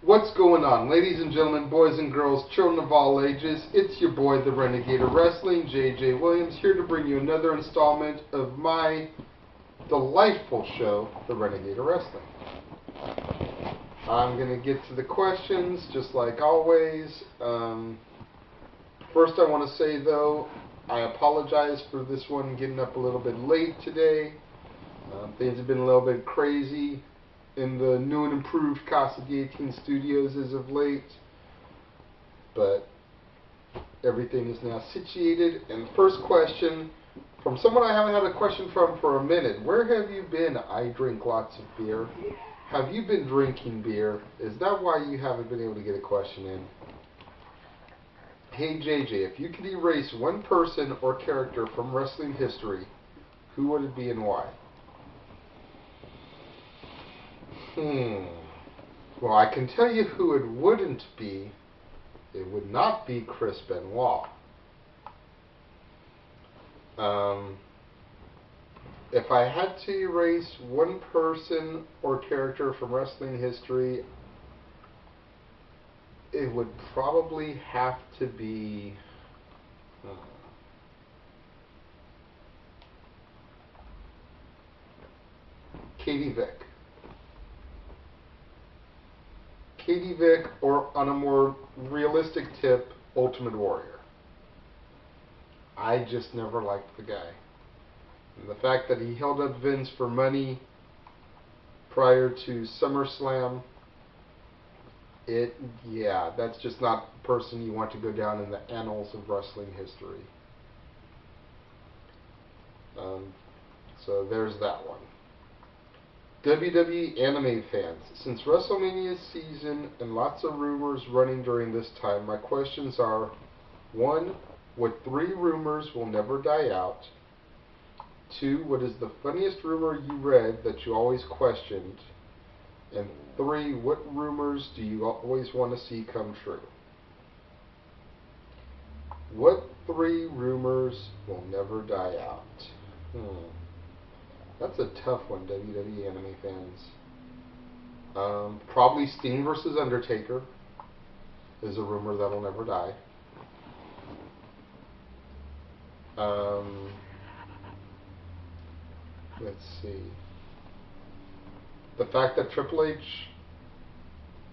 What's going on, ladies and gentlemen, boys and girls, children of all ages? It's your boy, the Renegade of Wrestling, J.J. Williams, here to bring you another installment of my delightful show, the Renegade of Wrestling. I'm going to get to the questions, just like always. First, I want to say, though, I apologize for this one getting up a little bit late today. Things have been a little bit crazy in the new and improved Casa 18 studios as of late, but everything is now situated. And the first question from someone I haven't had a question from for a minute: where have you been? I drink lots of beer. Have you been drinking beer? Is that why you haven't been able to get a question in? Hey JJ, if you could erase one person or character from wrestling history, who would it be and why? Well, I can tell you who it wouldn't be. It would not be Chris Benoit. If I had to erase one person or character from wrestling history, it would probably have to be Katie Vick. Katie Vick, or on a more realistic tip, Ultimate Warrior. I just never liked the guy. And the fact that he held up Vince for money prior to SummerSlam, that's just not the person you want to go down in the annals of wrestling history. So there's that one. WWE anime fans, since WrestleMania season and lots of rumors running during this time, my questions are: 1. What 3 rumors will never die out? 2. What is the funniest rumor you read that you always questioned? And 3. What rumors do you always want to see come true? What 3 rumors will never die out? That's a tough one, WWE anime fans. Probably Sting versus Undertaker is a rumor that'll never die. Let's see. The fact that Triple H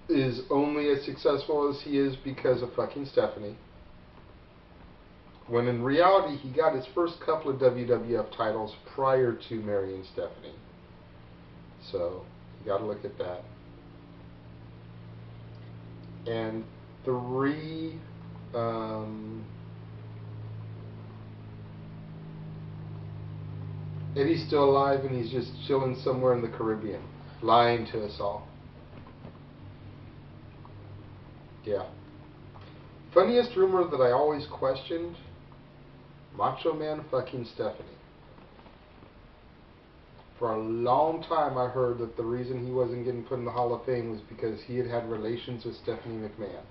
is only as successful as he is because of fucking Stephanie, when in reality he got his first couple of WWF titles prior to marrying Stephanie. So you gotta look at that. And 3, Eddie's still alive and he's just chilling somewhere in the Caribbean, lying to us all. Yeah. Funniest rumor that I always questioned: Macho Man fucking Stephanie. For a long time I heard that the reason he wasn't getting put in the Hall of Fame was because he had relations with Stephanie McMahon.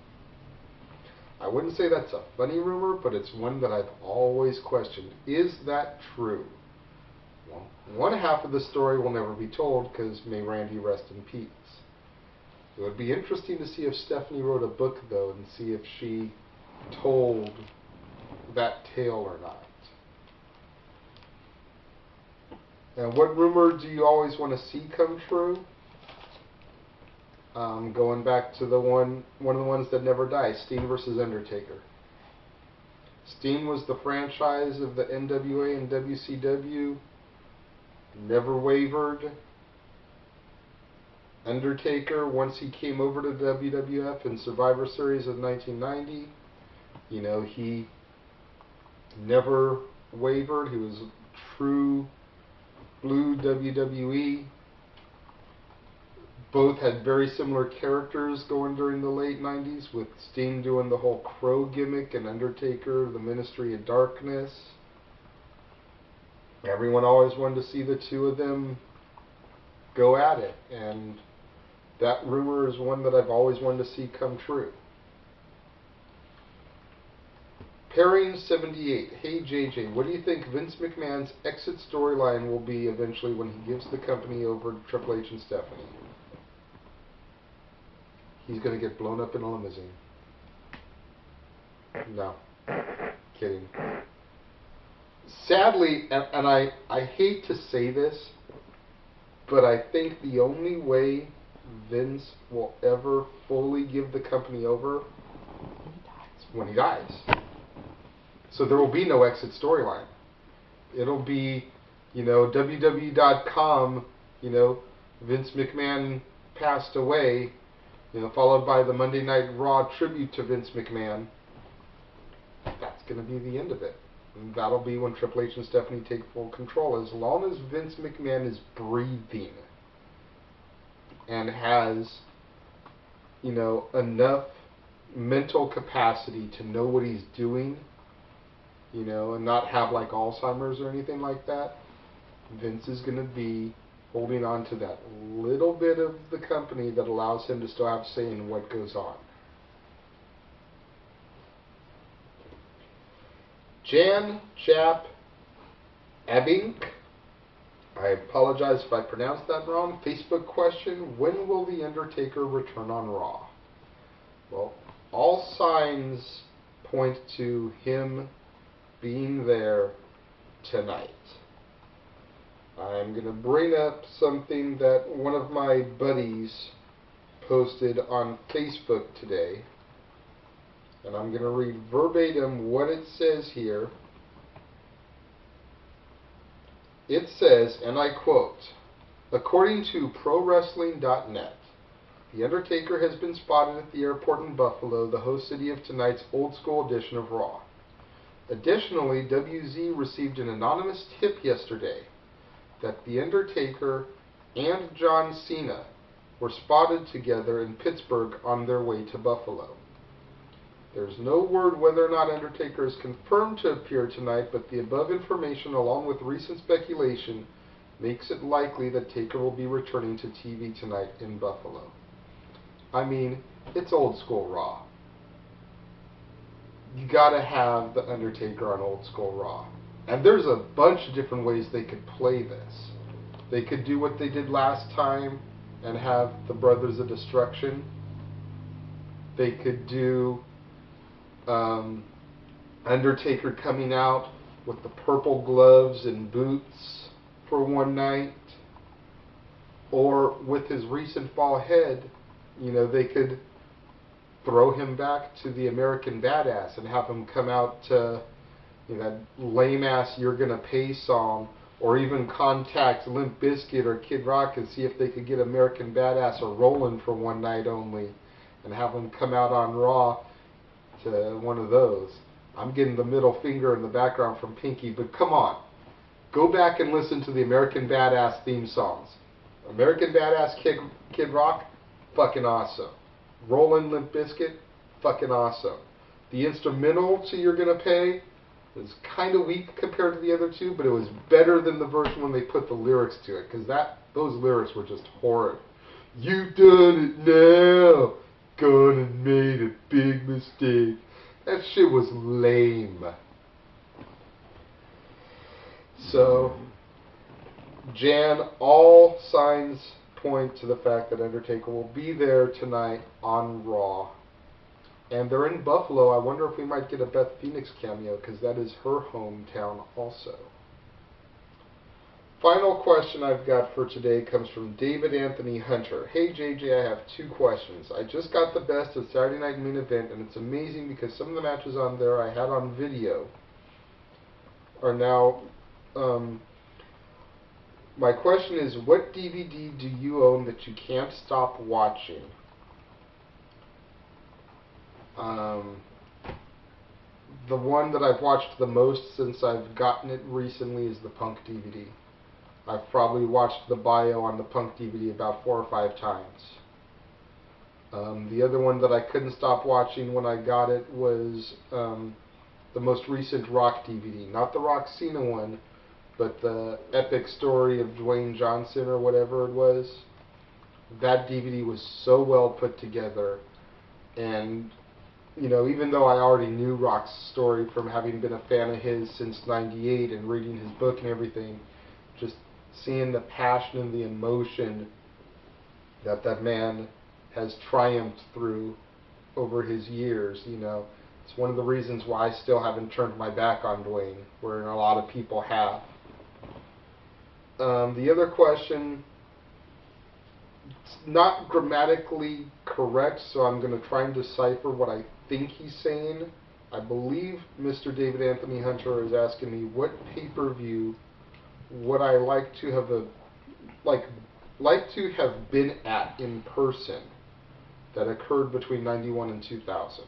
I wouldn't say that's a funny rumor, but it's one that I've always questioned. Is that true? Well, one half of the story will never be told, because may Randy rest in peace. It would be interesting to see if Stephanie wrote a book, though, and see if she told that tale or not. And what rumor do you always want to see come true? Going back to one of the ones that never dies, Sting versus Undertaker. Sting was the franchise of the NWA and WCW, never wavered. Undertaker, once he came over to WWF in Survivor Series of 1990, he never wavered. He was true blue WWE. Both had very similar characters going during the late 90s, with Sting doing the whole crow gimmick and Undertaker the Ministry of Darkness. Everyone always wanted to see the two of them go at it, and that rumor is one that I've always wanted to see come true. Pairing 78. Hey JJ, what do you think Vince McMahon's exit storyline will be eventually when he gives the company over to Triple H and Stephanie? he's going to get blown up in a limousine. No. Kidding. Sadly, and I hate to say this, but I think the only way Vince will ever fully give the company over is when he dies. So there will be no exit storyline. It'll be, WWE.com, Vince McMahon passed away, followed by the Monday Night Raw tribute to Vince McMahon. That's going to be the end of it. And that'll be when Triple H and Stephanie take full control. As long as Vince McMahon is breathing and has, enough mental capacity to know what he's doing, and not have like Alzheimer's or anything like that, Vince is going to be holding on to that little bit of the company that allows him to still have say in what goes on. Jan Jap Abink, I apologize if I pronounced that wrong. Facebook question: when will The Undertaker return on Raw? Well, all signs point to him being there tonight. I'm going to bring up something that one of my buddies posted on Facebook today. And I'm going to read verbatim what it says here. It says, and I quote, according to ProWrestling.net, The Undertaker has been spotted at the airport in Buffalo, the host city of tonight's old school edition of Raw. Additionally, WZ received an anonymous tip yesterday that The Undertaker and John Cena were spotted together in Pittsburgh on their way to Buffalo. There's no word whether or not Undertaker is confirmed to appear tonight, but the above information, along with recent speculation, makes it likely that Taker will be returning to TV tonight in Buffalo. I mean, it's old school Raw. You gotta have The Undertaker on old school Raw. And there's a bunch of different ways they could play this. They could do what they did last time and have the Brothers of Destruction. They could do Undertaker coming out with the purple gloves and boots for one night, or with his recent bald head, they could throw him back to the American Badass and have him come out to that lame ass "You're Gonna Pay" song, or even contact Limp Bizkit or Kid Rock and see if they could get American Badass or Rollin' for one night only, and have him come out on Raw to one of those. I'm getting the middle finger in the background from Pinky, but come on. Go back and listen to the American Badass theme songs. American Badass Kid Rock, fucking awesome. Rollin' Limp Bizkit, fucking awesome. The instrumental to "You're Gonna Pay" was kind of weak compared to the other two, but it was better than the version when they put the lyrics to it, because those lyrics were just horrid. You done it now. Gone and made a big mistake. That shit was lame. So, Jan, all signs point to the fact that Undertaker will be there tonight on Raw. And they're in Buffalo. I wonder if we might get a Beth Phoenix cameo, because that is her hometown also. Final question I've got for today comes from David Anthony Hunter. Hey JJ, I have two questions. I just got the best of Saturday Night Main Event, and it's amazing because some of the matches on there I had on video are now... my question is, what DVD do you own that you can't stop watching? The one that I've watched the most since I've gotten it recently is the Punk DVD. I've probably watched the bio on the Punk DVD about 4 or 5 times. The other one that I couldn't stop watching when I got it was the most recent Rock DVD. Not the Rock Cena one, but the epic story of Dwayne Johnson or whatever it was. That DVD was so well put together, and even though I already knew Rock's story from having been a fan of his since '98 and reading his book and everything, just seeing the passion and the emotion that man has triumphed through over his years. You know, it's one of the reasons why I still haven't turned my back on Dwayne, where a lot of people have. The other question, it's not grammatically correct, so I'm going to try and decipher what I think he's saying. I believe Mr. David Anthony Hunter is asking me what pay-per-view would I like to have been at in person that occurred between 91 and 2000.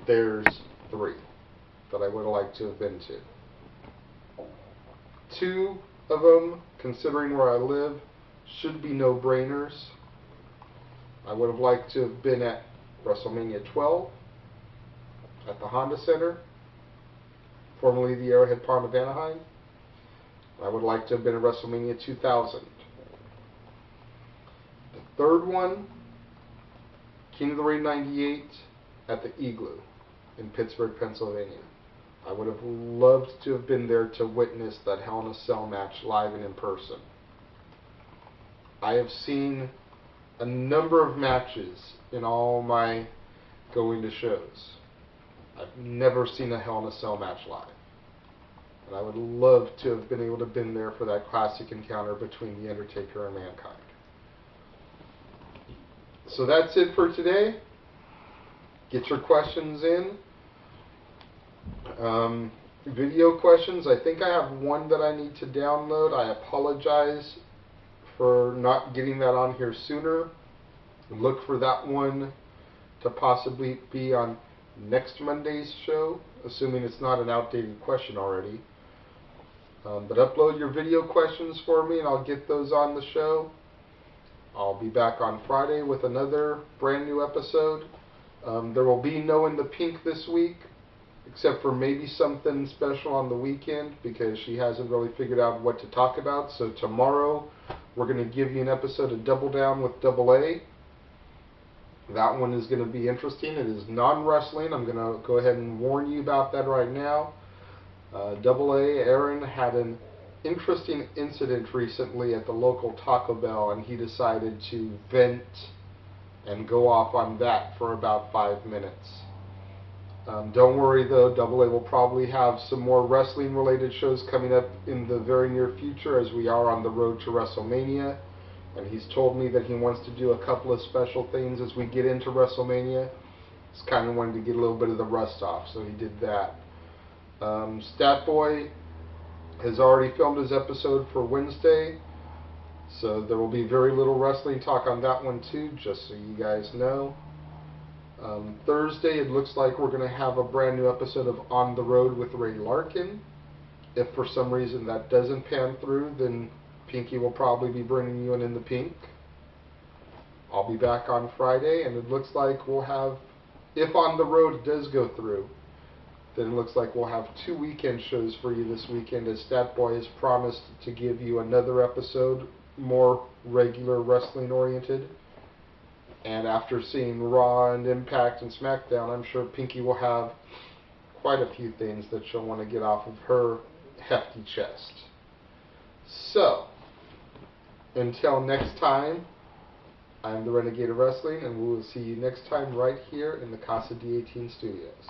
There's 3 that I would have liked to have been to. 2 of them, considering where I live, should be no-brainers. I would have liked to have been at WrestleMania 12 at the Honda Center, formerly the Arrowhead Pond of Anaheim. I would like to have been at WrestleMania 2000. The 3rd one, King of the Ring 98 at the Igloo in Pittsburgh, Pennsylvania. I would have loved to have been there to witness that Hell in a Cell match live and in person. I have seen a number of matches in all my going to shows. I've never seen a Hell in a Cell match live. And I would love to have been able to have been there for that classic encounter between The Undertaker and Mankind. So that's it for today. Get your questions in. Video questions, I think I have one that I need to download. I apologize for not getting that on here sooner. Look for that one to possibly be on next Monday's show, assuming it's not an outdated question already. But upload your video questions for me and I'll get those on the show. I'll be back on Friday with another brand new episode. There will be no In the Pink this week, except for maybe something special on the weekend, because she hasn't really figured out what to talk about. So tomorrow we're going to give you an episode of Double Down with Double A. That one is going to be interesting. It is non-wrestling. I'm going to go ahead and warn you about that right now. Double A, Aaron, had an interesting incident recently at the local Taco Bell, and he decided to vent and go off on that for about 5 minutes. Don't worry though, Double A will probably have some more wrestling related shows coming up in the very near future, as we are on the road to WrestleMania, and he's told me that he wants to do a couple of special things as we get into WrestleMania. He's kind of wanted to get a little bit of the rust off, so he did that. Stat Boy has already filmed his episode for Wednesday, so there will be very little wrestling talk on that one too, just so you guys know. Thursday, it looks like we're going to have a brand new episode of On the Road with Ray Larkin. If for some reason that doesn't pan through, then Pinky will probably be bringing you In the Pink. I'll be back on Friday, and it looks like we'll have, if On the Road does go through, then it looks like we'll have 2 weekend shows for you this weekend, as Stat Boy has promised to give you another episode, more regular wrestling oriented. And after seeing Raw and Impact and SmackDown, I'm sure Pinky will have quite a few things that she'll want to get off of her hefty chest. So, until next time, I'm the Renegade of Wrestling, and we will see you next time right here in the Casa D18 studios.